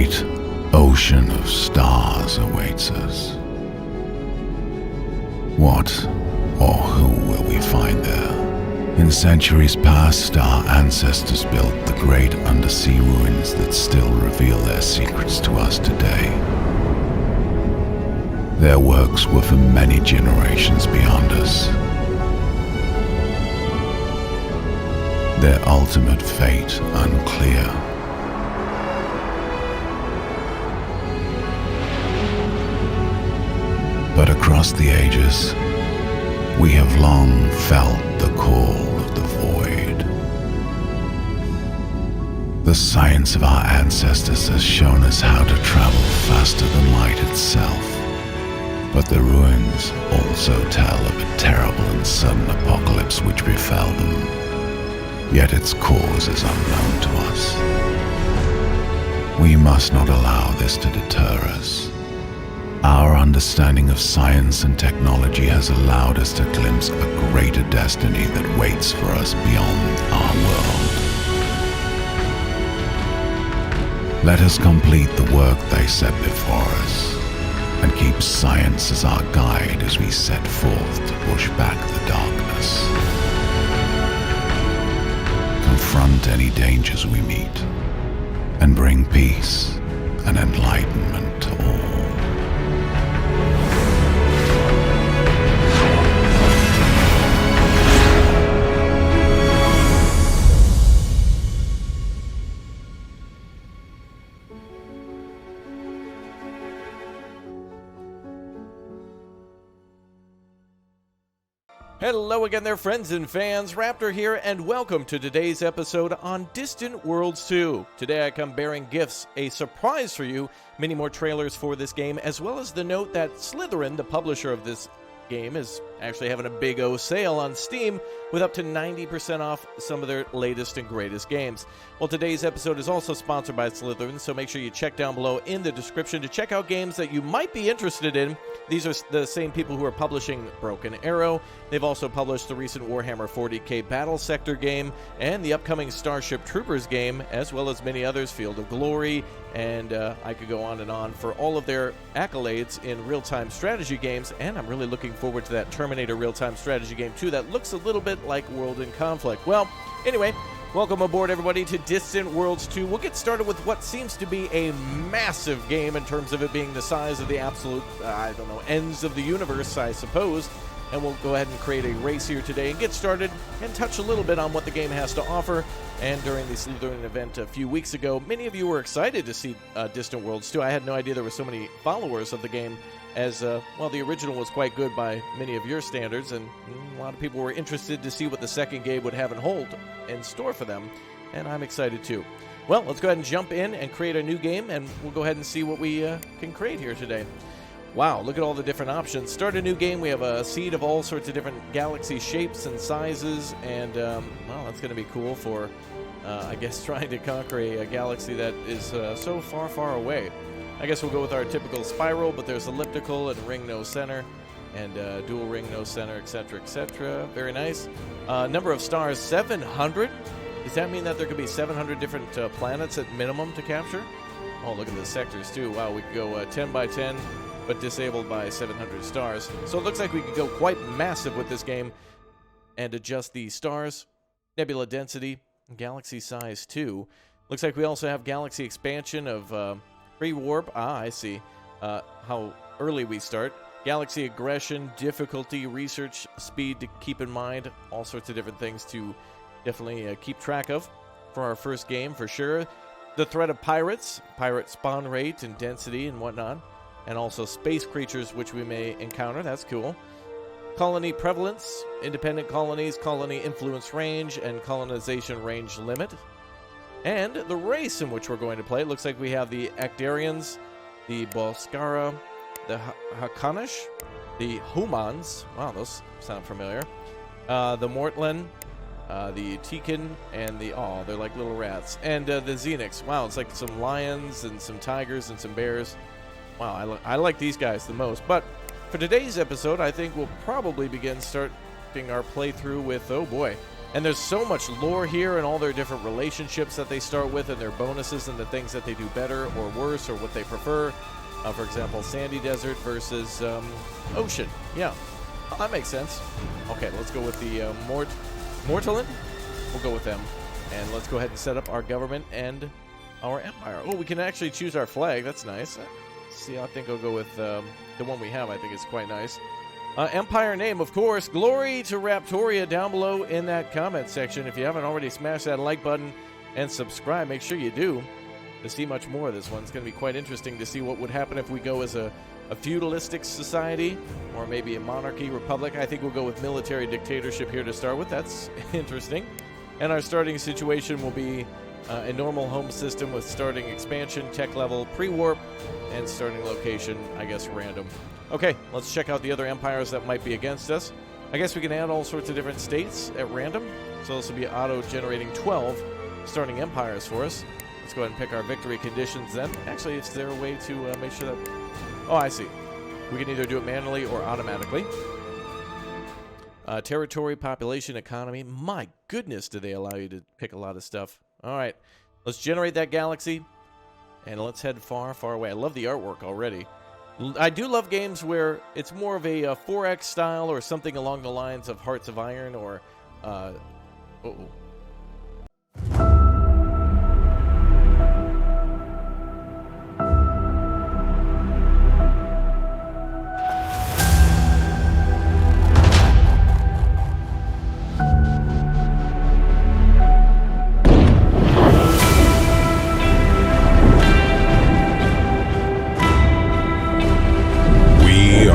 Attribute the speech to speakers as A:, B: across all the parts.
A: great ocean of stars awaits us. What or who will we find there? In centuries past, our ancestors built the great undersea ruins that still reveal their secrets to us today. Their works were for many generations beyond us. Their ultimate fate unclear. But across the ages, we have long felt the call of the void. The science of our ancestors has shown us how to travel faster than light itself. But the ruins also tell of a terrible and sudden apocalypse which befell them. Yet its cause is unknown to us. We must not allow this to deter us. Our understanding of science and technology has allowed us to glimpse a greater destiny that waits for us beyond our world. Let us complete the work they set before us, and keep science as our guide as we set forth to push back the darkness. Confront any dangers we meet, and bring peace and enlightenment to all.
B: Hello again there, friends and fans. Raptor here, and welcome to today's episode on Distant Worlds 2. Today I come bearing gifts, a surprise for you, many more trailers for this game, as well as the note that Slytherin, the publisher of this game, is actually having a big O sale on Steam with up to 90% off some of their latest and greatest games. Well, today's episode is also sponsored by Slytherin, so make sure you check down below in the description to check out games that you might be interested in. These are the same people who are publishing Broken Arrow. They've also published the recent Warhammer 40k Battle Sector game and the upcoming Starship Troopers game, as well as many others, Field of Glory, and I could go on and on for all of their accolades in real-time strategy games, and I'm really looking forward to that Terminator real-time strategy game too that looks a little bit like World in Conflict. Well, anyway, welcome aboard everybody to Distant Worlds 2. We'll get started with what seems to be a massive game in terms of it being the size of the absolute, ends of the universe, I suppose. And we'll go ahead and create a race here today and get started and touch a little bit on what the game has to offer. And during the Slytherin event a few weeks ago, many of you were excited to see Distant Worlds 2. I had no idea there were so many followers of the game, as, the original was quite good by many of your standards, and a lot of people were interested to see what the second game would have in store for them, and I'm excited too. Well, let's go ahead and jump in and create a new game, and we'll go ahead and see what we can create here today. Wow, look at all the different options. Start a new game. We have a seed of all sorts of different galaxy shapes and sizes, and, that's going to be cool for, I guess, trying to conquer a galaxy that is so far, far away. I guess we'll go with our typical spiral, but there's elliptical and ring no center, and dual ring no center, etc., etc. Very nice. Number of stars, 700. Does that mean that there could be 700 different planets at minimum to capture? Oh, look at the sectors, too. Wow, we could go 10 by 10. But disabled by 700 stars. So it looks like we could go quite massive with this game and adjust the stars, nebula density, and galaxy size too. Looks like we also have galaxy expansion of pre-warp. I see how early we start. Galaxy aggression, difficulty, research, speed to keep in mind. All sorts of different things to definitely keep track of for our first game for sure. The threat of pirates, pirate spawn rate and density and whatnot. And also space creatures which we may encounter. That's cool. Colony prevalence, independent colonies, colony influence range, and colonization range limit. And the race in which we're going to play. It looks like we have the Actarians, the Bolskara, the Hakanish, the Humans. Wow, those sound familiar. The Mortlan, the Tekin, and they're like little rats. And the Xenix. Wow, it's like some lions and some tigers and some bears. Wow, I like these guys the most. But for today's episode, I think we'll probably starting our playthrough with, oh boy, And there's so much lore here and all their different relationships that they start with and their bonuses and the things that they do better or worse or what they prefer. For example, sandy desert versus ocean. Yeah, well, that makes sense. Okay, let's go with the Mortalan. We'll go with them. And let's go ahead and set up our government and our empire. Oh, we can actually choose our flag. That's nice. See, I think I'll go with the one we have. I think it's quite nice. Empire name, of course. Glory to Raptoria down below in that comment section. If you haven't already, smash that like button and subscribe. Make sure you do to see much more of this one. It's going to be quite interesting to see what would happen if we go as a feudalistic society or maybe a monarchy, republic. I think we'll go with military dictatorship here to start with. That's interesting. And our starting situation will be a normal home system with starting expansion, tech level, pre-warp, and starting location, I guess, random. Okay, let's check out the other empires that might be against us. I guess we can add all sorts of different states at random. So this will be auto-generating 12 starting empires for us. Let's go ahead and pick our victory conditions then. Actually, is there a way to make sure that... Oh, I see. We can either do it manually or automatically. Territory, population, economy. My goodness, do they allow you to pick a lot of stuff. All right, let's generate that galaxy, and let's head far, far away. I love the artwork already. I do love games where it's more of a 4X style or something along the lines of Hearts of Iron or...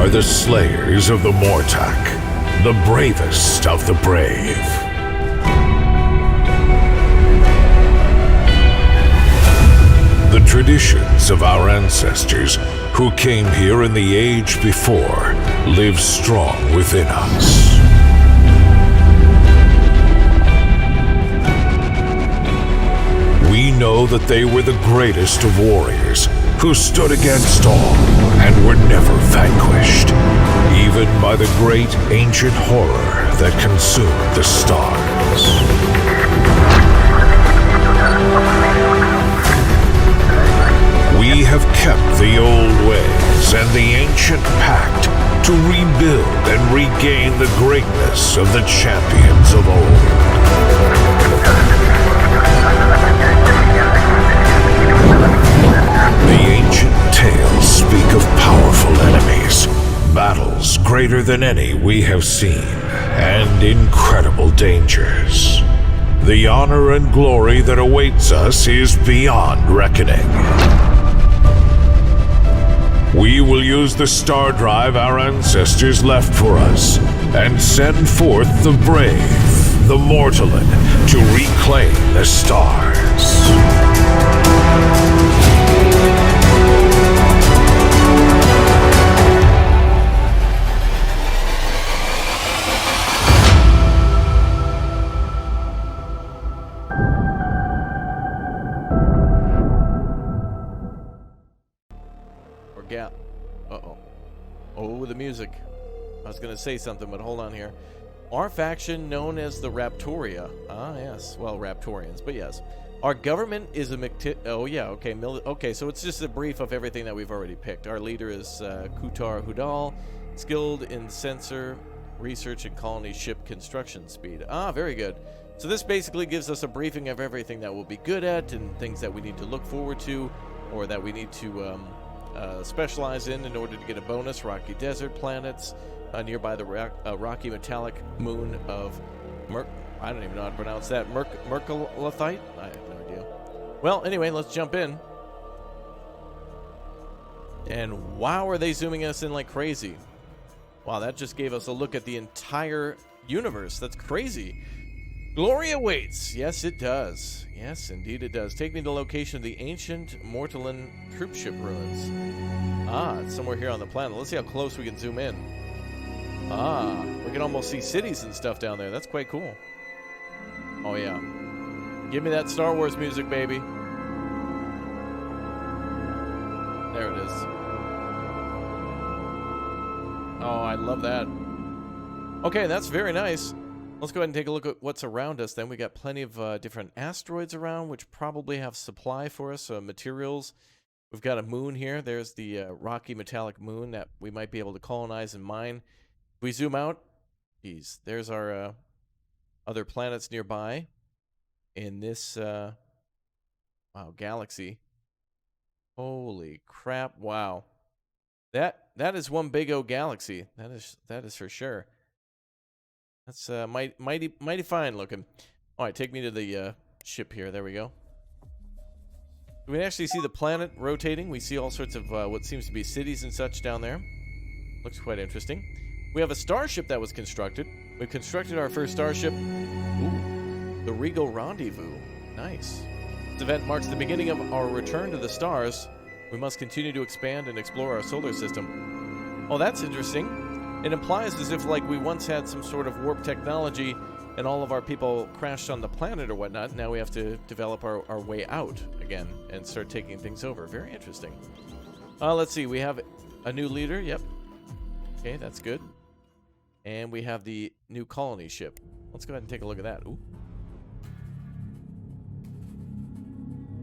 A: The slayers of the Mortak, the bravest of the brave. The traditions of our ancestors who came here in the age before live strong within us. We know that they were the greatest of warriors who stood against all and were never vanquished, even by the great ancient horror that consumed the stars. We have kept the old ways and the ancient pact to rebuild and regain the greatness of the champions of old. The ancient tales speak of powerful enemies, battles greater than any we have seen, and incredible dangers. The honor and glory that awaits us is beyond reckoning. We will use the star drive our ancestors left for us, and send forth the brave, the Mortalan, to reclaim the stars.
B: Oh, the music. I was going to say something, but hold on here. Our faction, known as the RAPTORIA. Ah, yes. Well, Raptorians, but yes. Our government is a oh, yeah, okay. Okay, so it's just a brief of everything that we've already picked. Our leader is Kutar Hudal, skilled in sensor research and colony ship construction speed. Ah, very good. So this basically gives us a briefing of everything that we'll be good at and things that we need to look forward to or that we need to specialize in order to get a bonus. Rocky desert planets, nearby the rocky metallic moon of I don't even know how to pronounce that. Mercalathite? I have no idea. Well, anyway, let's jump in. And wow, are they zooming us in like crazy. Wow, that just gave us a look at the entire universe. That's crazy. Glory awaits. Yes, it does. Yes, indeed it does. Take me to the location of the ancient Mortalan troopship ruins. Ah, it's somewhere here on the planet. Let's see how close we can zoom in. Ah, we can almost see cities and stuff down there. That's quite cool. Oh, yeah. Give me that Star Wars music, baby. There it is. Oh, I love that. Okay, that's very nice. Let's go ahead and take a look at what's around us then. We got plenty of different asteroids around, which probably have supply for us, materials. We've got a moon here. There's the rocky metallic moon that we might be able to colonize and mine. If we zoom out, geez, there's our other planets nearby in this wow, galaxy. Holy crap, wow. That is one big old galaxy. That is for sure. That's mighty fine looking. All right, take me to the ship here. There we go. We can actually see the planet rotating. We see all sorts of what seems to be cities and such down there. Looks quite interesting. We have a starship that was constructed. We've constructed our first starship. Ooh, the Regal Rendezvous. Nice. This event marks the beginning of our return to the stars. We must continue to expand and explore our solar system. Oh, that's interesting. It implies as if like we once had some sort of warp technology and all of our people crashed on the planet or whatnot. Now we have to develop our way out again and start taking things over. Very interesting. Let's see. We have a new leader. Yep. Okay, that's good. And we have the new colony ship. Let's go ahead and take a look at that. Ooh.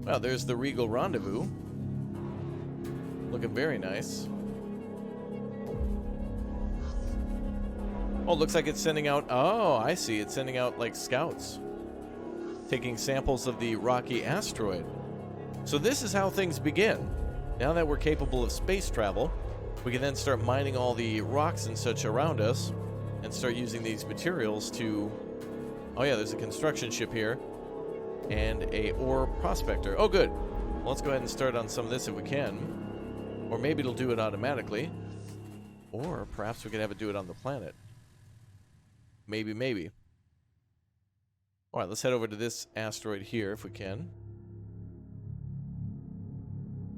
B: Well, there's the Regal Rendezvous. Looking very nice. Oh, looks like it's sending out... Oh, I see. It's sending out, like, scouts. Taking samples of the rocky asteroid. So this is how things begin. Now that we're capable of space travel, we can then start mining all the rocks and such around us and start using these materials to... Oh, yeah, there's a construction ship here. And a ore prospector. Oh, good. Well, let's go ahead and start on some of this if we can. Or maybe it'll do it automatically. Or perhaps we could have it do it on the planet. Maybe. All right, let's head over to this asteroid here if we can.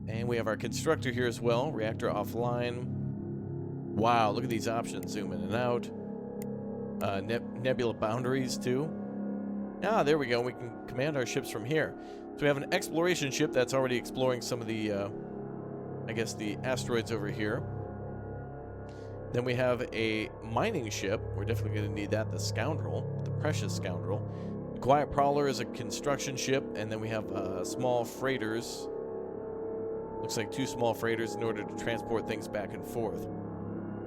B: And we have our constructor here as well. Reactor offline. Wow, look at these options. Zoom in and out. Nebula boundaries too. Ah, there we go. We can command our ships from here. So we have an exploration ship that's already exploring some of the, I guess, the asteroids over here. Then we have a mining ship. We're definitely going to need that. The Scoundrel, the Precious Scoundrel. The Quiet Prowler is a construction ship. And then we have small freighters. Looks like 2 small freighters in order to transport things back and forth.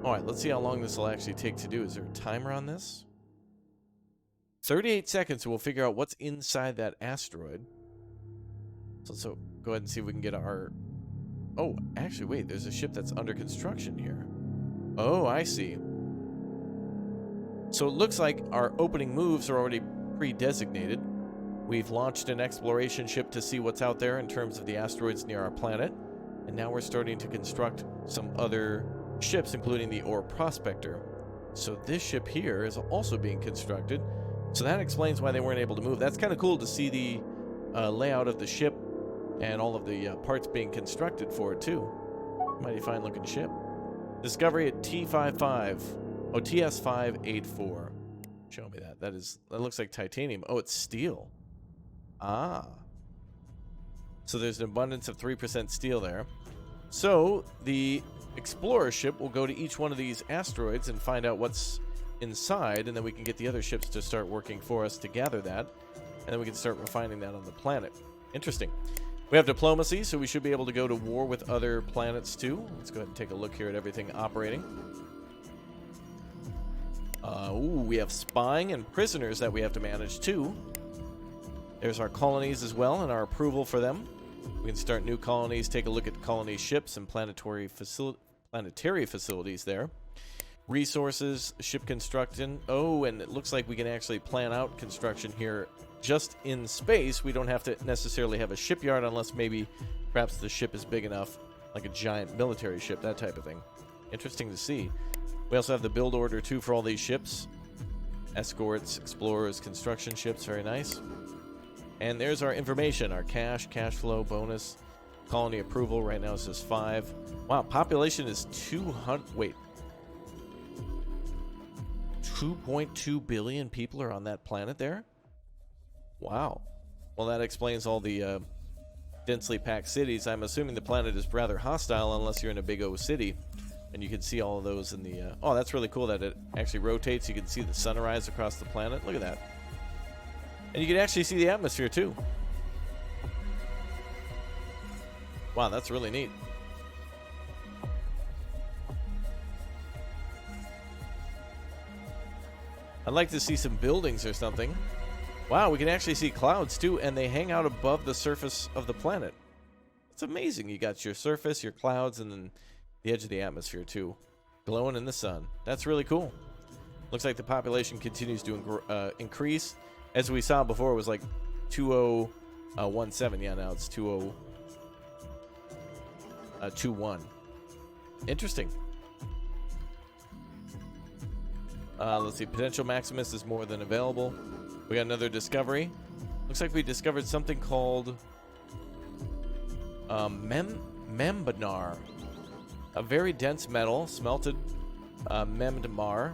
B: All right, let's see how long this will actually take to do. Is there a timer on this? 38 seconds, and we'll figure out what's inside that asteroid. So go ahead and see if we can get our... Oh, actually, wait. There's a ship that's under construction here. Oh, I see. So it looks like our opening moves are already pre-designated. We've launched an exploration ship to see what's out there in terms of the asteroids near our planet. And now we're starting to construct some other ships, including the Ore Prospector. So this ship here is also being constructed. So that explains why they weren't able to move. That's kind of cool to see the layout of the ship and all of the parts being constructed for it, too. Mighty fine looking ship. Discovery at T55. Oh, TS584. Show me that. That looks like titanium. Oh, it's steel. Ah. So there's an abundance of 3% steel there. So the explorer ship will go to each one of these asteroids and find out what's inside, and then we can get the other ships to start working for us to gather that, and then we can start refining that on the planet. Interesting. We have diplomacy, so we should be able to go to war with other planets too. Let's go ahead and take a look here at everything operating. Ooh, we have spying and prisoners that we have to manage too. There's our colonies as well and our approval for them. We can start new colonies, take a look at colony ships and planetary facilities there. Resources, ship construction. Oh, and it looks like we can actually plan out construction here just in space. We don't have to necessarily have a shipyard unless maybe perhaps the ship is big enough, like a giant military ship, that type of thing. Interesting to see. We also have the build order too for all these ships. Escorts, explorers, construction ships, very nice. And there's our information, our cash flow bonus, colony approval. Right now it says 5. Wow, population is 200. Wait. 2.2 billion people are on that planet there? Wow. Well, that explains all the densely packed cities. I'm assuming the planet is rather hostile unless you're in a big O city. And you can see all of those in the... oh, that's really cool that it actually rotates. You can see the sunrise across the planet. Look at that. And you can actually see the atmosphere, too. Wow, that's really neat. I'd like to see some buildings or something. Wow, we can actually see clouds, too, and they hang out above the surface of the planet. It's amazing. You got your surface, your clouds, and then the edge of the atmosphere, too. Glowing in the sun. That's really cool. Looks like the population continues to increase. As we saw before, it was like 2017. Yeah, now it's 2021. Interesting. Let's see. Potential Maximus is more than available. We got another discovery. Looks like we discovered something called Membanar. A very dense metal, smelted Memdamar,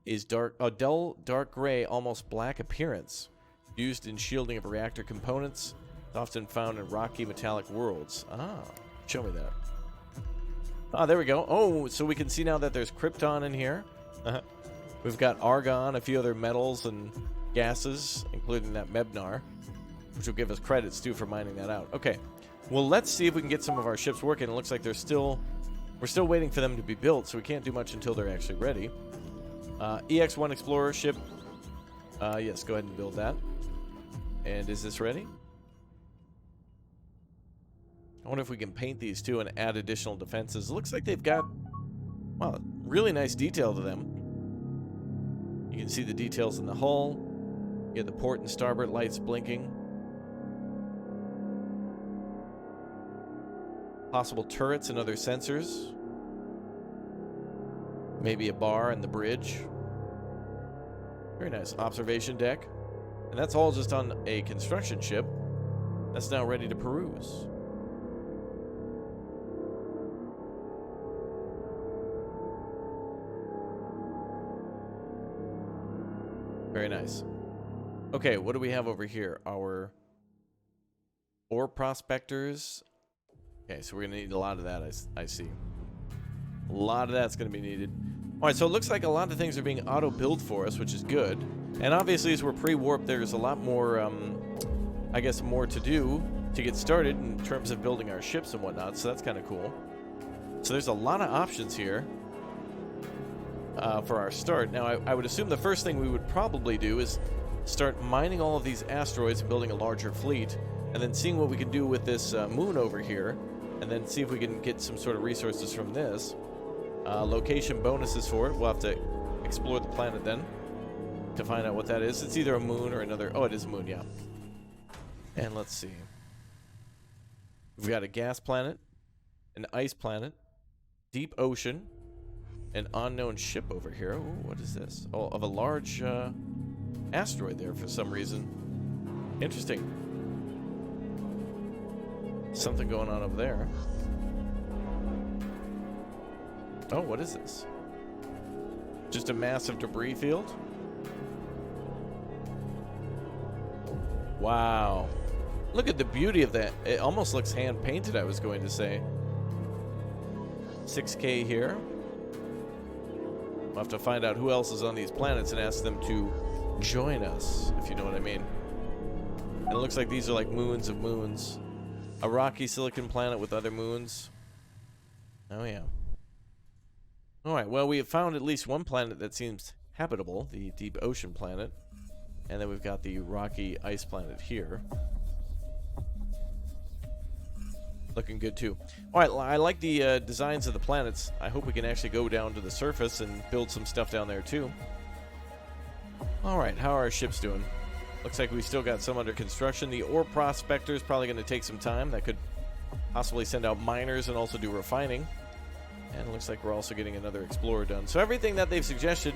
B: is a dull, dark gray, almost black appearance. Used in shielding of reactor components. It's often found in rocky metallic worlds. Ah, show me that. Ah, there we go. Oh, so we can see now that there's krypton in here. We've got argon, a few other metals and gases, including that Mebnar, which will give us credits too for mining that out. Okay, well, let's see if we can get some of our ships working. It looks like we're still waiting for them to be built, so we can't do much until they're actually ready. EX-1 Explorer ship. Yes, go ahead and build that. And is this ready? I wonder if we can paint these too and add additional defenses. It looks like they've got, wow, really nice detail to them. You can see the details in the hull. You get the port and starboard lights blinking. Possible turrets and other sensors. Maybe a bar in the bridge. Very nice. Observation deck. And that's all just on a construction ship that's now ready to peruse. Very nice. Okay, what do we have over here? Our ore prospectors. Okay, so we're going to need a lot of that, I see. A lot of that's going to be needed. All right, so it looks like a lot of things are being auto-built for us, which is good. And obviously, as we're pre-warp, there's a lot more, I guess, more to do to get started in terms of building our ships and whatnot, so that's kind of cool. So there's a lot of options here. For our start. Now, I would assume the first thing we would probably do is start mining all of these asteroids and building a larger fleet, and then seeing what we can do with this moon over here, and then see if we can get some sort of resources from this. Location bonuses for it. We'll have to explore the planet then to find out what that is. It's either a moon or another... Oh, it is a moon, yeah. And let's see. We've got a gas planet, an ice planet, deep ocean, an unknown ship over here. Ooh, what is this? Oh, of a large asteroid there for some reason. Interesting. Something going on over there. Oh, what is this? Just a massive debris field? Wow. Look at the beauty of that. It almost looks hand-painted, I was going to say. 6K here. We'll have to find out who else is on these planets and ask them to join us, if you know what I mean. And it looks like these are like moons of moons. A rocky silicon planet with other moons. Oh, yeah. Alright, well, we have found at least one planet that seems habitable, the deep ocean planet. And then we've got the rocky ice planet here. Looking good, too. Alright, I like the designs of the planets. I hope we can actually go down to the surface and build some stuff down there, too. Alright, how are our ships doing? Looks like we still got some under construction. The ore prospector is probably going to take some time. That could possibly send out miners and also do refining. And it looks like we're also getting another explorer done. So everything that they've suggested,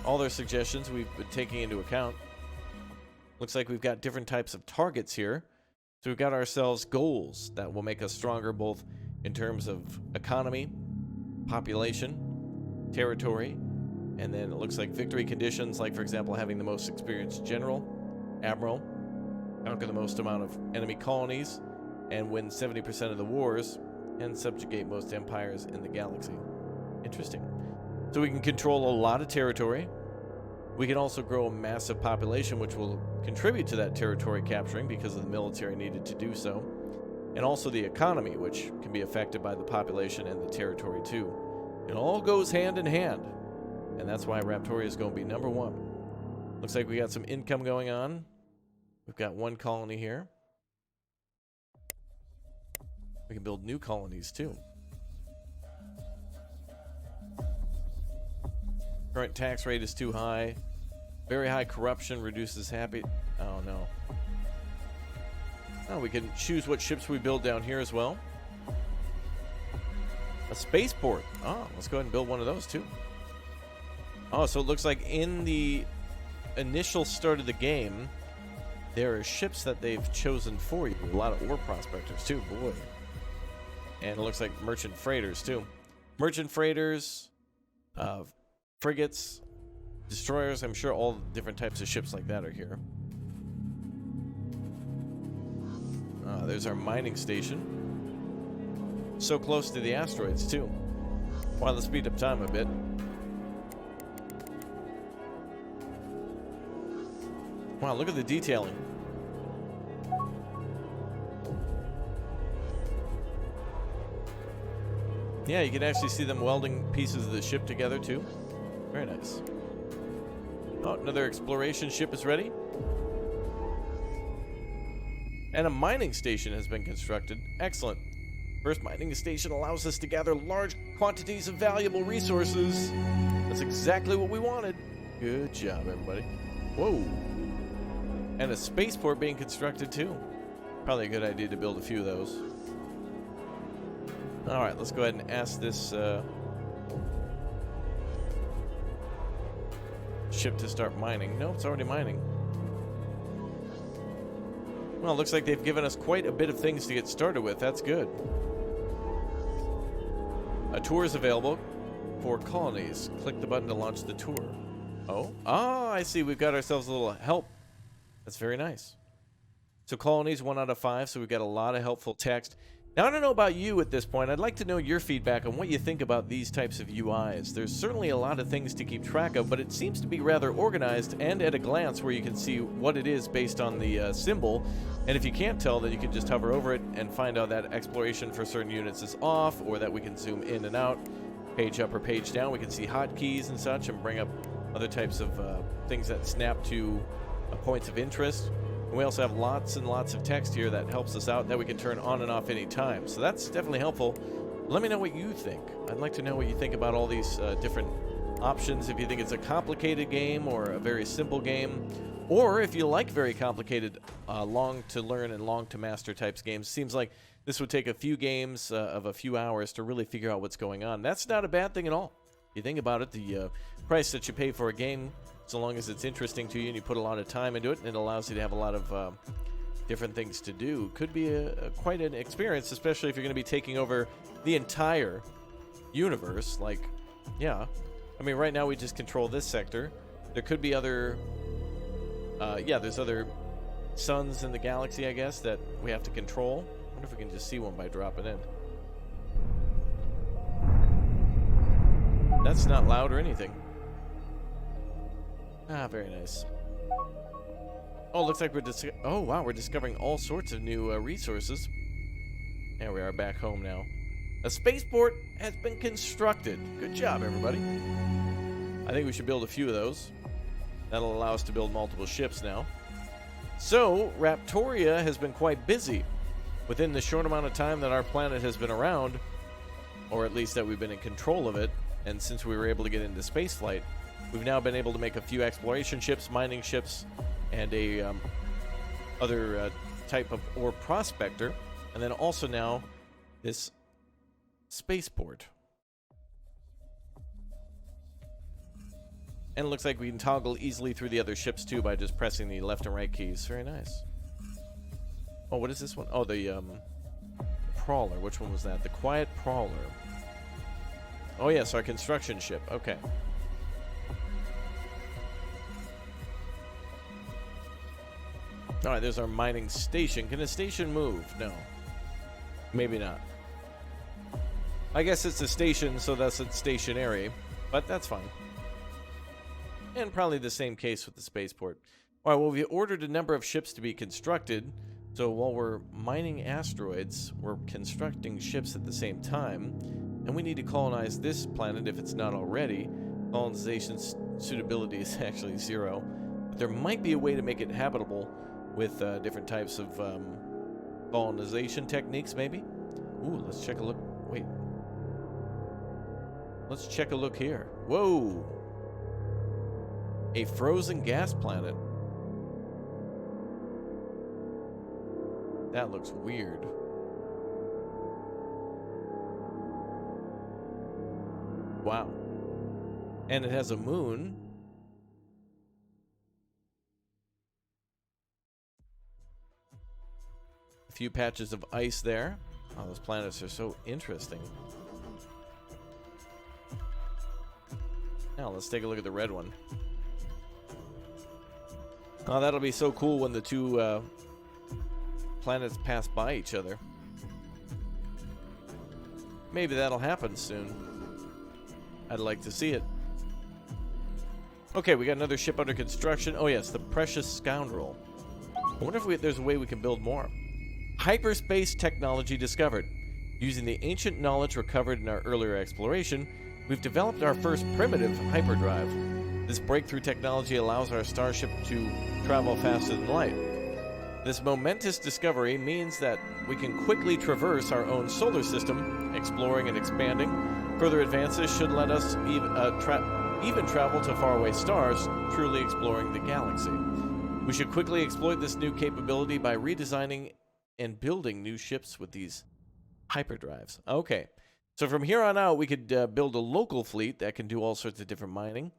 B: all their suggestions, we've been taking into account. Looks like we've got different types of targets here. So we've got ourselves goals that will make us stronger both in terms of economy, population, territory, and then it looks like victory conditions, like, for example, having the most experienced general, admiral, conquer the most amount of enemy colonies, and win 70% of the wars, and subjugate most empires in the galaxy. Interesting. So we can control a lot of territory. We can also grow a massive population, which will contribute to that territory capturing because of the military needed to do so. And also the economy, which can be affected by the population and the territory too. It all goes hand in hand. And that's why Raptoria is going to be number one. Looks like we got some income going on. We've got one colony here. We can build new colonies too. Current tax rate is too high. Very high corruption reduces happy. Oh no. Oh, we can choose what ships we build down here as well. A spaceport. Oh, let's go ahead and build one of those too. Oh, so it looks like in the initial start of the game, there are ships that they've chosen for you. A lot of ore prospectors too, boy. And it looks like merchant freighters too. Merchant freighters, frigates, destroyers. I'm sure all different types of ships like that are here. There's our mining station. So close to the asteroids too. Wow, let's speed up time a bit. Wow, look at the detailing. Yeah, you can actually see them welding pieces of the ship together too. Very nice. Oh, another exploration ship is ready. And a mining station has been constructed. Excellent. First mining station allows us to gather large quantities of valuable resources. That's exactly what we wanted. Good job, everybody. Whoa. And a spaceport being constructed too. Probably a good idea to build a few of those. All right, let's go ahead and ask this ship to start mining. No, it's already mining. Well, it looks like they've given us quite a bit of things to get started with. That's good. A tour is available for colonies. Click the button to launch the tour. Oh, I see. We've got ourselves a little help. That's very nice. So colonies, 1 out of 5. So we've got a lot of helpful text. Now, I don't know about you at this point. I'd like to know your feedback on what you think about these types of UIs. There's certainly a lot of things to keep track of, but it seems to be rather organized and at a glance where you can see what it is based on the symbol. And if you can't tell, then you can just hover over it and find out that exploration for certain units is off, or that we can zoom in and out, page up or page down. We can see hotkeys and such and bring up other types of things that snap to points of interest. And we also have lots and lots of text here that helps us out that we can turn on and off anytime. So that's definitely helpful. Let me know what you think. I'd like to know what you think about all these different options. If you think it's a complicated game or a very simple game, or if you like very complicated, long to learn and long to master types games. Seems like this would take a few games of a few hours to really figure out what's going on. That's not a bad thing at all. If you think about it, the price that you pay for a game, so long as it's interesting to you and you put a lot of time into it and it allows you to have a lot of different things to do, could be quite an experience, especially if you're going to be taking over the entire universe. Like, yeah, I mean, right now we just control this sector. There could be other, there's other suns in the galaxy, I guess, that we have to control. I wonder if we can just see one by dropping in. That's not loud or anything. Ah, very nice. Oh, looks like we're we're discovering all sorts of new resources. There we are, back home now. A spaceport has been constructed. Good job, everybody. I think we should build a few of those. That'll allow us to build multiple ships now. So, Raptoria has been quite busy. Within the short amount of time that our planet has been around, or at least that we've been in control of it, and since we were able to get into spaceflight, we've now been able to make a few exploration ships, mining ships, and a other type of ore prospector, and then also now this spaceport. And it looks like we can toggle easily through the other ships too by just pressing the left and right keys. Very nice. Oh, what is this one? Oh, the Prowler. Which one was that? The Quiet Prowler. Oh yes, our construction ship. Okay. All right, there's our mining station. Can a station move? No. Maybe not. I guess it's a station, so thus it's stationary, but that's fine. And probably the same case with the spaceport. All right, well, we ordered a number of ships to be constructed, so while we're mining asteroids, we're constructing ships at the same time, and we need to colonize this planet if it's not already. Colonization suitability is actually 0, but there might be a way to make it habitable with different types of colonization techniques, maybe? Ooh, let's check a look. Wait. Let's check a look here. Whoa! A frozen gas planet. That looks weird. Wow. And it has a moon. A few patches of ice there. Oh, those planets are so interesting. Now, let's take a look at the red one. Oh, that'll be so cool when the two planets pass by each other. Maybe that'll happen soon. I'd like to see it. Okay, we got another ship under construction. Oh yes, the Precious Scoundrel. I wonder if there's a way we can build more. Hyperspace technology discovered. Using the ancient knowledge recovered in our earlier exploration, we've developed our first primitive hyperdrive. This breakthrough technology allows our starship to travel faster than light. This momentous discovery means that we can quickly traverse our own solar system, exploring and expanding. Further advances should let us even travel to faraway stars, truly exploring the galaxy. We should quickly exploit this new capability by redesigning and building new ships with these hyperdrives. Okay, so from here on out, we could build a local fleet that can do all sorts of different mining,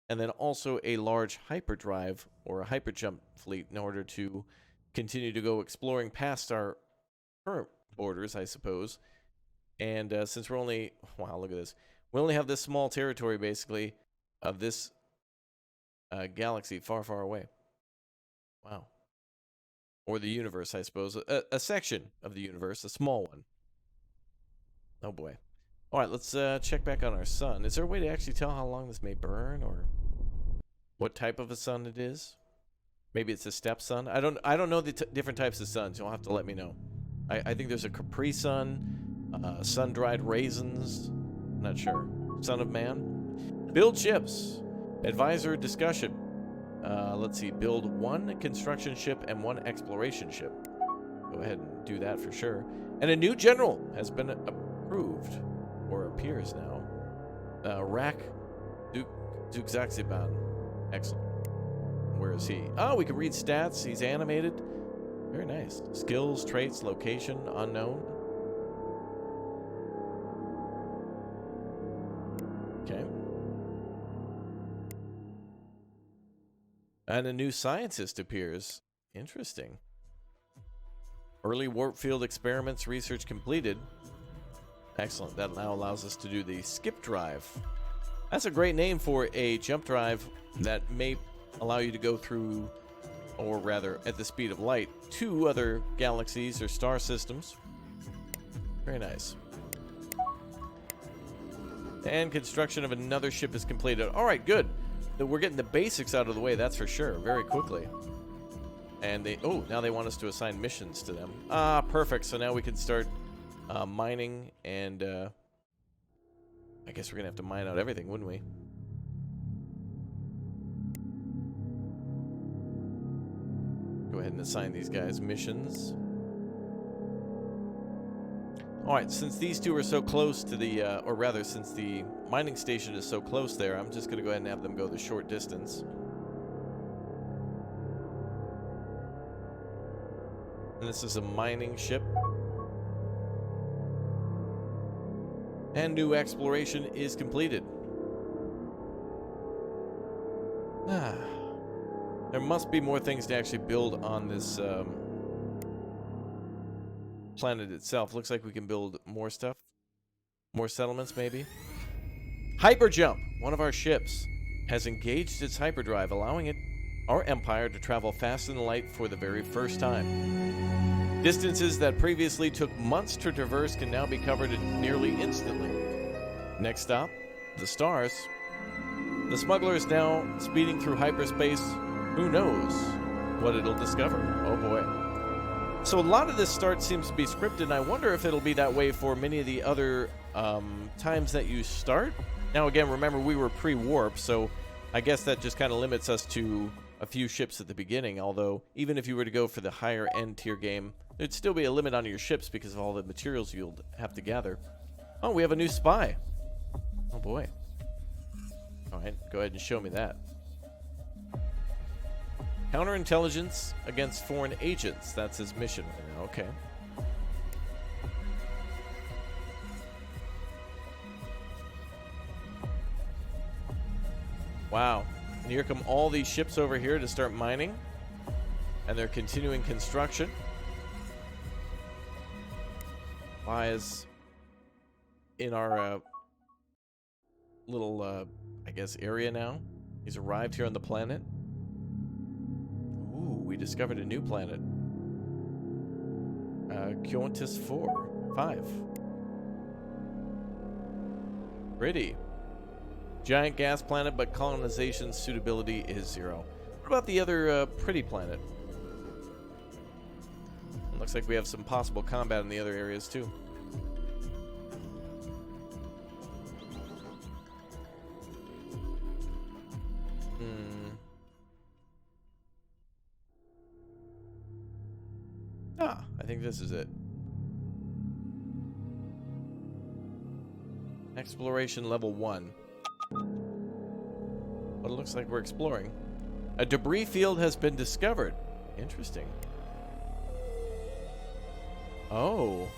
B: and then also a large hyperdrive or a hyperjump fleet in order to continue to go exploring past our current borders, I suppose. And since we're only, wow, look at this. We only have this small territory, basically, of this galaxy far, far away. Wow. Or the universe, I suppose. A section of the universe, a small one. Oh, boy. All right, let's check back on our sun. Is there a way to actually tell how long this may burn, or what type of a sun it is? Maybe it's a step sun. I don't know the different types of suns. You'll have to let me know. I think there's a Capri Sun, sun-dried raisins. I'm not sure. Son of Man. Build ships. Advisor discussion. Let's see. Build 1 construction ship and 1 exploration ship. Go ahead and do that for sure. And a new general has been approved, or appears now. Rak Zugzaxiban. Excellent. Where is he? Oh, we can read stats. He's animated. Very nice. Skills, traits, location, unknown. Okay. And a new scientist appears. Interesting. Early warp field experiments research completed. Excellent. That now allows us to do the skip drive. That's a great name for a jump drive that may allow you to go through, or rather at the speed of light, 2 other galaxies or star systems. Very nice. And construction of another ship is completed. All right, good. We're getting the basics out of the way, that's for sure, very quickly. And now they want us to assign missions to them. Ah, perfect. So now we can start mining, and I guess we're gonna have to mine out everything, wouldn't we? Go ahead and assign these guys missions. Alright, since these two are so close to the, or rather, since the mining station is so close there, I'm just going to go ahead and have them go the short distance. And this is a mining ship. And new exploration is completed. There must be more things to actually build on this planet itself. Looks like we can build more stuff. More settlements, maybe. Hyperjump! One of our ships has engaged its hyperdrive, allowing our empire to travel faster than light for the very first time. Distances that previously took months to traverse can now be covered nearly instantly. Next stop, the stars. The smuggler is now speeding through hyperspace. Who knows what it'll discover? Oh boy. So a lot of this start seems to be scripted, and I wonder if it'll be that way for many of the other times that you start. Now again, remember we were pre-warp, so I guess that just kind of limits us to a few ships at the beginning, although even if you were to go for the higher end tier game, there'd still be a limit on your ships because of all the materials you'll have to gather. Oh, we have a new spy. Oh boy. Alright, go ahead and show me that. Counterintelligence against foreign agents. That's his mission right now. Okay. Wow. And here come all these ships over here to start mining. And they're continuing construction. Lies in our little, I guess, area now. He's arrived here on the planet. Ooh, we discovered a new planet. Quintus 5. Pretty. Giant gas planet, but colonization suitability is 0. What about the other pretty planet? Looks like we have some possible combat in the other areas too. I think this is it. Exploration level 1. But it looks like we're exploring. A debris field has been discovered. Interesting. Oh.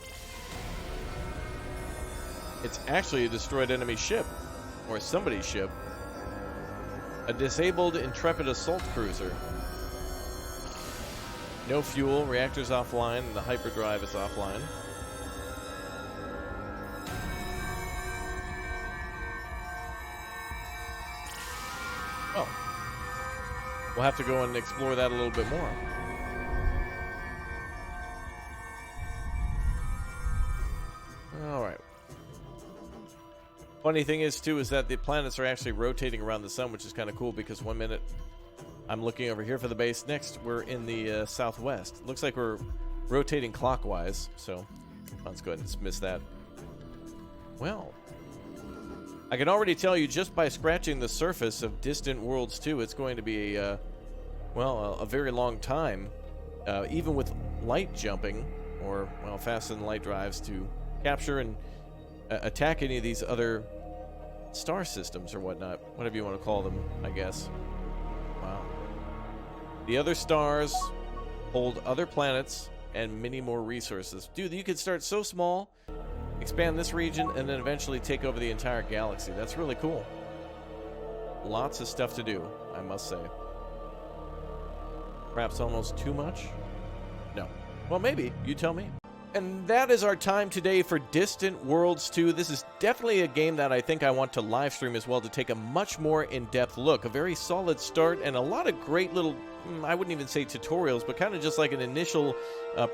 B: It's actually a destroyed enemy ship. Or somebody's ship. A disabled Intrepid assault cruiser. No fuel, reactors offline, and the hyperdrive is offline. Oh. We'll have to go and explore that a little bit more. Alright. Funny thing is, too, is that the planets are actually rotating around the sun, which is kind of cool because 1 minute I'm looking over here for the base. Next, we're in the southwest. Looks like we're rotating clockwise, so let's go ahead and dismiss that. Well, I can already tell you just by scratching the surface of Distant Worlds 2, it's going to be a very long time, even with light jumping, or, well, fasten light drives to capture and attack any of these other star systems or whatnot, whatever you want to call them, I guess. Wow. The other stars hold other planets and many more resources. Dude, you could start so small, expand this region, and then eventually take over the entire galaxy. That's really cool. Lots of stuff to do, I must say. Perhaps almost too much? No. Well, maybe. You tell me. And that is our time today for Distant Worlds 2. This is definitely a game that I think I want to live stream as well to take a much more in-depth look. A very solid start and a lot of great little, I wouldn't even say tutorials, but kind of just like an initial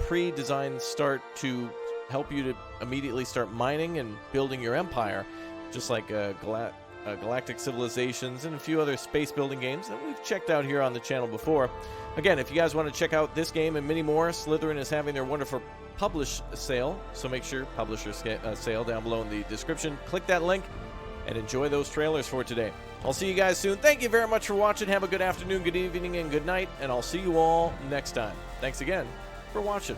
B: pre-designed start to help you to immediately start mining and building your empire, just like Galactic Civilizations and a few other space building games that we've checked out here on the channel before. Again, if you guys want to check out this game and many more, Slytherin is having their wonderful publish sale, so make sure publisher sale down below in the description. Click that link and enjoy those trailers for today. I'll see you guys soon. Thank you very much for watching. Have a good afternoon, good evening, and good night, and I'll see you all next time. Thanks again for watching.